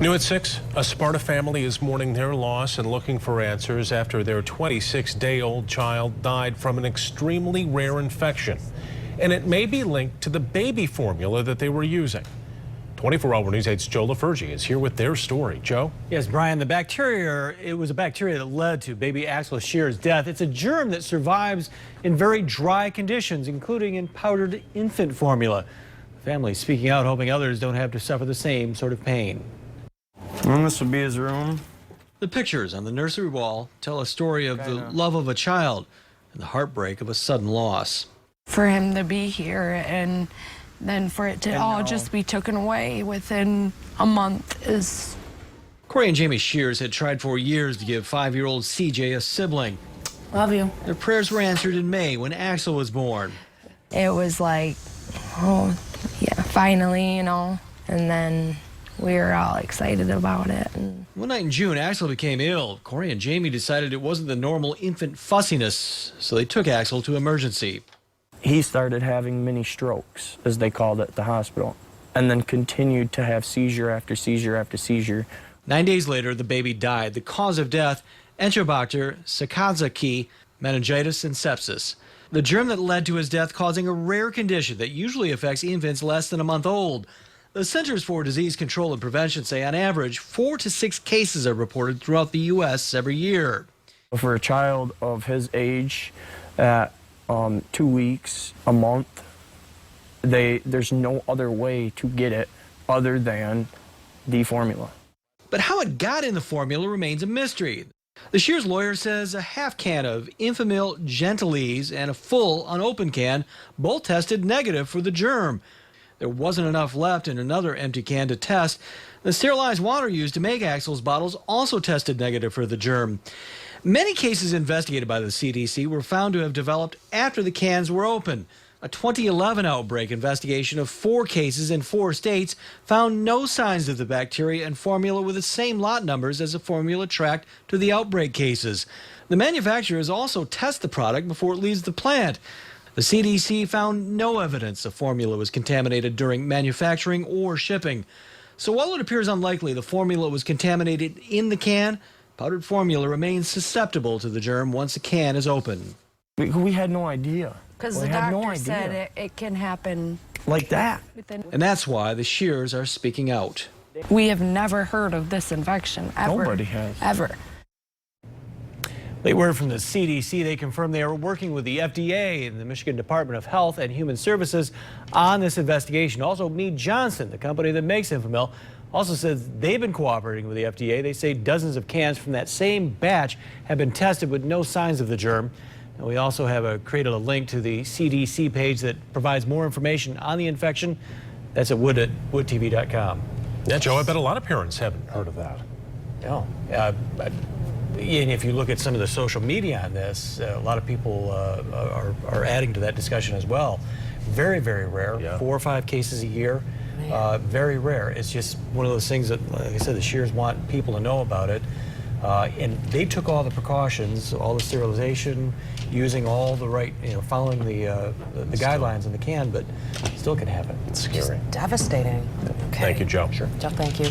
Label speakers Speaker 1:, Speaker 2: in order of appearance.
Speaker 1: New at 6, a Sparta family is mourning their loss and looking for answers after their 26-day-old child died from an extremely rare infection. And it may be linked to the baby formula that they were using. 24-hour News 8's Joe LaFurgie is here with their story. Joe?
Speaker 2: Yes, Brian, it was a bacteria that led to baby Axel Shears' death. It's a germ that survives in very dry conditions, including in powdered infant formula. The family speaking out, hoping others don't have to suffer the same sort of pain.
Speaker 3: And this would be his room.
Speaker 2: The pictures on the nursery wall tell a story of the love of a child and the heartbreak of a sudden loss.
Speaker 4: For him to be here and then for it to all just be taken away within a month is...
Speaker 2: Corey and Jamie Shears had tried for years to give 5-year-old CJ a sibling.
Speaker 4: Love you.
Speaker 2: Their prayers were answered in May when Axel was born.
Speaker 4: It was like, oh, yeah, finally, and then we were all excited about it.
Speaker 2: One night in June, Axel became ill. Corey and Jamie decided it wasn't the normal infant fussiness, so they took Axel to emergency.
Speaker 3: He started having mini strokes, as they called it at the hospital, and then continued to have seizure after seizure after seizure.
Speaker 2: 9 days later, the baby died. The cause of death, Enterobacter sakazaki, meningitis and sepsis. The germ that led to his death causing a rare condition that usually affects infants less than a month old. The Centers for Disease Control and Prevention say on average 4 to 6 cases are reported throughout the U.S. every year.
Speaker 3: For a child of his age, at 2 weeks, a month, there's no other way to get it other than the formula.
Speaker 2: But how it got in the formula remains a mystery. The Shears lawyer says a half can of Enfamil Gentilese and a full unopened can both tested negative for the germ. There wasn't enough left in another empty can to test. The sterilized water used to make Axel's bottles also tested negative for the germ. Many cases investigated by the CDC were found to have developed after the cans were open. A 2011 outbreak investigation of 4 cases in 4 states found no signs of the bacteria and formula with the same lot numbers as the formula tracked to the outbreak cases. The manufacturers also test the product before it leaves the plant. The CDC found no evidence the formula was contaminated during manufacturing or shipping. So while it appears unlikely the formula was contaminated in the can, powdered formula remains susceptible to the germ once the can is open.
Speaker 3: We had no idea.
Speaker 4: Because the doctor said it can happen
Speaker 3: like that.
Speaker 2: And that's why the Shears are speaking out.
Speaker 4: We have never heard of this infection, ever.
Speaker 3: Nobody has.
Speaker 4: Ever.
Speaker 2: Late word from the CDC. They confirmed they are working with the FDA and the Michigan Department of Health and Human Services on this investigation. Also, Mead Johnson, the company that makes Enfamil, also says they've been cooperating with the FDA. They say dozens of cans from that same batch have been tested with no signs of the germ. And we also have created a link to the CDC page that provides more information on the infection. That's at woodtv.com.
Speaker 1: Yeah, Joe, I bet a lot of parents haven't heard of that.
Speaker 2: No. And if you look at some of the social media on this, a lot of people are adding to that discussion as well. Very, very rare. Yeah. 4 or 5 cases a year. Very rare. It's just one of those things that, like I said, the Shears want people to know about it. And they took all the precautions, all the sterilization, using all the right, following the guidelines in the can, but still can happen.
Speaker 1: It's scary.
Speaker 5: Devastating.
Speaker 1: Okay. Thank you, Joe.
Speaker 5: Sure. Jeff, thank you.